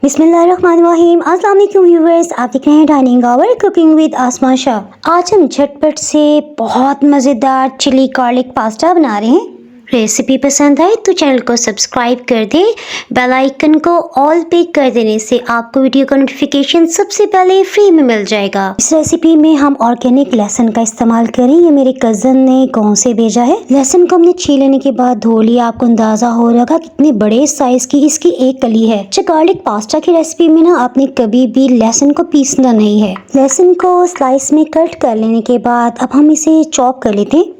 बिस्मिल्लाहिर्रहमानिर्रहीम। अस्सलाम वालेकुम व्यूअर्स, आप देख रहे हैं डाइनिंग आवर कुकिंग विद आसमा शाह। आज हम झटपट से बहुत मज़ेदार चिली गार्लिक पास्ता बना रहे हैं। रेसिपी पसंद आए तो चैनल को सब्सक्राइब कर दें। बेल आइकन को ऑल पे कर देने से आपको वीडियो का नोटिफिकेशन सबसे पहले फ्री में मिल जाएगा। इस रेसिपी में हम ऑर्गेनिक लहसुन का इस्तेमाल करें। ये मेरे कज़न ने गाँव से भेजा है। लहसुन को हमने छील लेने के बाद धो लिया। आपको अंदाजा हो रहा कितने बड़े साइज की इसकी एक कली है। गार्लिक पास्ता की रेसिपी में ना आपने कभी भी लहसुन को पीसना नहीं है। लहसुन को स्लाइस में कट कर लेने के बाद अब हम इसे चॉप कर लेते हैं।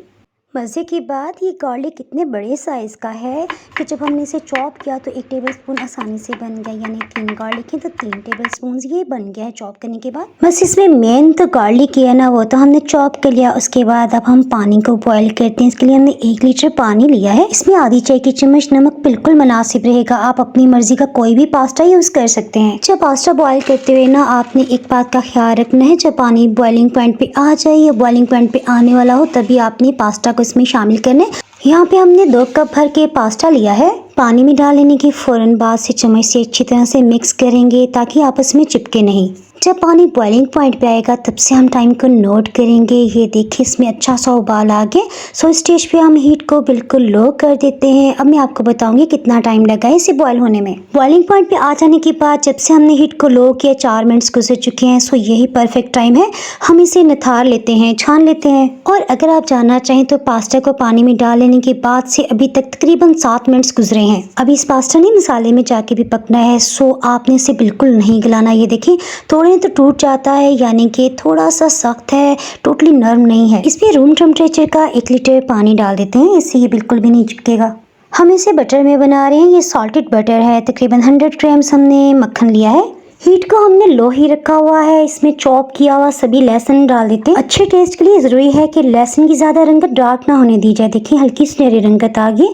मज़े की बात, ये गार्लिक इतने बड़े साइज़ का है कि जब हमने इसे चॉप किया तो 1 टेबलस्पून आसानी से बन गया, यानी 3 गार्लिक हैं तो 3 टेबलस्पून ये बन गया है चॉप करने के बाद। बस इसमें मेन तो गार्लिक ही है ना, वो तो हमने चॉप कर लिया। उसके बाद अब हम पानी को बॉयल करते हैं। इसके लिए हमने 1 लीटर पानी लिया है। इसमें आधी चाय की चम्मच नमक बिल्कुल मुनासिब रहेगा। आप अपनी मर्जी का कोई भी पास्ता यूज़ कर सकते हैं। जब पास्ता बॉयल करते हुए ना आपने एक बात का ख्याल रखना है, जब पानी बॉइलिंग पॉइंट पे आ जाए या बॉइलिंग पॉइंट पे आने वाला हो तभी आपने पास्ता को इसमें शामिल करने। यहाँ पे हमने 2 कप भर के पास्ता लिया है। पानी में डाल लेने के फौरन बाद से चम्मच से अच्छी तरह से मिक्स करेंगे ताकि आपस में चिपके नहीं। जब पानी बॉइलिंग पॉइंट पे आएगा तब से हम टाइम को नोट करेंगे। ये देखिए इसमें अच्छा सा उबाल आ गया। सो इस स्टेज पे हम हीट को बिल्कुल लो कर देते हैं। अब मैं आपको बताऊंगी कितना टाइम लगा है इसे बॉयल होने में। बॉइलिंग पॉइंट पे आ जाने के बाद जब से हमने हीट को लो किया 4 मिनट्स गुजर चुके हैं। सो यही परफेक्ट टाइम है। हम इसे निथार लेते हैं, छान लेते हैं। और अगर आप जानना चाहें तो पास्ता को पानी में डाल लेने के बाद से अभी तक तकरीबन 7 मिनट्स गुजरे हैं। अभी इस पास्ता ने मसाले में जाके भी पकना है। सो आपने इसे बिल्कुल नहीं गलाना। ये देखिए थोड़े तो टूट जाता है, यानी कि थोड़ा सा सख्त है, टोटली नरम नहीं है। इस पे रूम टेम्परेचर का 1 लीटर पानी डाल देते हैं। इससे ये बिल्कुल भी नहीं चिपकेगा। हम इसे बटर में बना रहे हैं। ये सॉल्टेड बटर है। तकरीबन 100 ग्राम्स हमने मक्खन लिया है। हीट को हमने लो ही रखा हुआ है। इसमें चॉप किया हुआ सभी लहसुन डाल देते हैं। अच्छे टेस्ट के लिए ज़रूरी है कि लहसुन की ज़्यादा रंगत डार्क ना होने दी जाए। देखिए हल्की सुनहरी रंगत आ गई।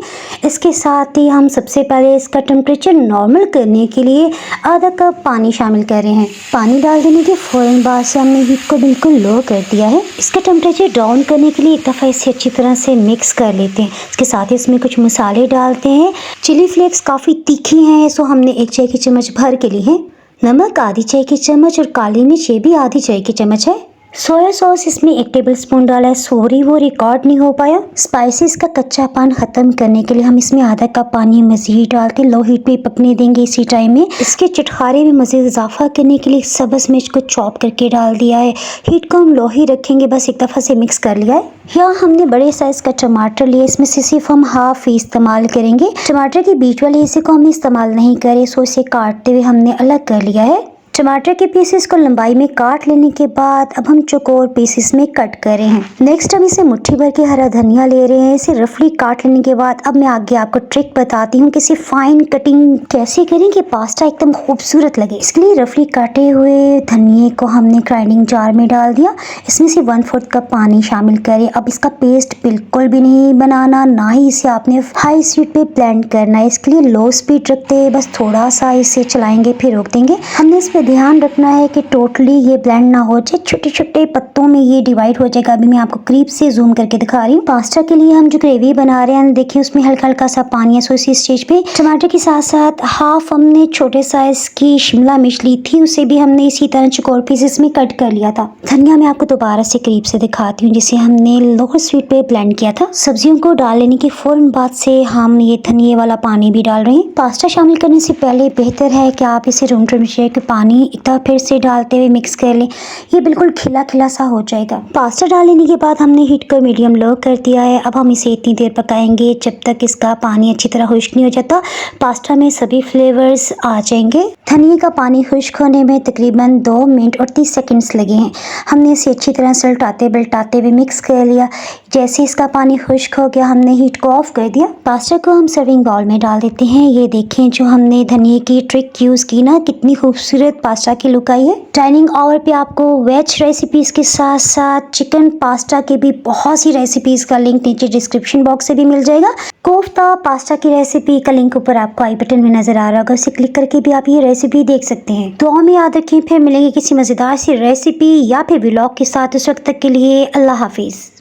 इसके साथ ही हम सबसे पहले इसका टेम्परेचर नॉर्मल करने के लिए आधा कप पानी शामिल कर रहे हैं। पानी डाल देने के फ़ौरन बाद से हमने हीट को बिल्कुल लो कर दिया है। इसका टेम्परेचर डाउन करने के लिए एक दफ़ा इसे अच्छी तरह से मिक्स कर लेते हैं। इसके साथ ही इसमें कुछ मसाले डालते हैं। चिली फ्लेक्स काफ़ी तीखी हैं, सो हमने 1 चाय की चम्मच भर के लिए हैं। नमक आधी चाय की चम्मच और काली मिर्च ये भी आधी चाय की चम्मच है। सोया सॉस इसमें 1 टेबलस्पून डाला है। सॉरी वो रिकॉर्ड नहीं हो पाया। स्पाइसेस का कच्चापन खत्म करने के लिए हम इसमें आधा कप पानी मजीद डालते लो हीट पे पकने देंगे। इसी टाइम में इसके चटखारे में मजीद इजाफा करने के लिए सब्ज मिर्च को चॉप करके डाल दिया है। हीट को हम लो ही रखेंगे, बस एक दफ़ा से मिक्स कर लिया है। यहाँ हमने बड़े साइज का टमाटर लिया। इसमें से सिर्फ हम हाफ ही इस्तेमाल करेंगे। टमाटर के बीच वाले हिस्से को हम इस्तेमाल नहीं करें, सो इसे काटते हुए हमने अलग कर लिया है। टमाटर के पीसेस को लंबाई में काट लेने के बाद अब हम चौकोर पीसेस में कट कर रहे हैं। नेक्स्ट हम इसे मुट्ठी भर के हरा धनिया ले रहे हैं। इसे रफली काट लेने के बाद अब मैं आगे आपको ट्रिक बताती हूँ कि इसे फाइन कटिंग कैसे करें कि पास्ता एकदम खूबसूरत लगे। इसके लिए रफली काटे हुए धनिए को हमने ग्राइंडिंग जार में डाल दिया। इसमें से 1/4 कप पानी शामिल करें। अब इसका पेस्ट बिल्कुल भी नहीं बनाना, ना ही इसे आपने हाई स्पीड पे ब्लेंड करना है। इसके लिए लो स्पीड रखते हैं, बस थोड़ा सा इसे चलाएंगे फिर रोक देंगे। हमने इस पे ध्यान रखना है कि टोटली ये ब्लेंड ना हो जाए, छोटे छोटे पत्तों में ये डिवाइड हो जाएगा। अभी मैं आपको करीब से जूम करके दिखा रही हूँ। पास्ता के लिए हम जो ग्रेवी बना रहे हैं देखिए उसमें हल्का हल्का सा पानी है। सो इसी स्टेज पे टमाटर के साथ साथ हाफ हमने छोटे साइज की शिमला मिर्च ली थी, उसे भी हमने इसी तरह चौकोर पीसेस में कट कर लिया था। धनिया मैं आपको दोबारा से करीब से दिखाती हूँ जिसे हमने लोअर स्पीड पे ब्लेंड किया था। सब्जियों को डाल लेने के फौरन बाद से हम ये धनिये वाला पानी भी डाल रहे हैं। पास्ता शामिल करने से पहले बेहतर है कि आप इसे रूम टेम्परेचर के पानी फिर से डालते हुए मिक्स कर लें। ये बिल्कुल खिला खिला सा हो जाएगा। पास्ता डाल लेने के बाद हमने हीट को मीडियम लो कर दिया है। अब हम इसे इतनी देर पकाएंगे जब तक इसका पानी अच्छी तरह खुश्क नहीं हो जाता। पास्ता में सभी फ्लेवर्स आ जाएंगे। धनिए का पानी खुश्क होने में तकरीबन 2 मिनट और 30 सेकंड्स लगे हैं। हमने इसे अच्छी तरह से उलटाते हुए मिक्स कर लिया। जैसे इसका पानी खुश्क हो गया हमने हीट को ऑफ कर दिया। पास्ता को हम सर्विंग बाउल में डाल देते हैं। ये देखें जो हमने धनिए की ट्रिक यूज़ की ना, कितनी खूबसूरत पास्ता की लुक आई है। डाइनिंग आवर पे आपको वेज रेसिपीज़ के साथ साथ चिकन पास्ता के भी बहुत सी रेसिपीज़ का लिंक नीचे डिस्क्रिप्शन बॉक्स से भी मिल जाएगा। कोफ्ता पास्ता की रेसिपी का लिंक ऊपर आपको आई बटन में नजर आ रहा होगा, उसे क्लिक करके भी आप ये रेसिपी देख सकते हैं। तो हमें याद रखें, फिर मिलेंगे किसी मज़ेदार सी रेसिपी या फिर व्लॉग के साथ। उस वक्त तक के लिए अल्लाह हाफिज़।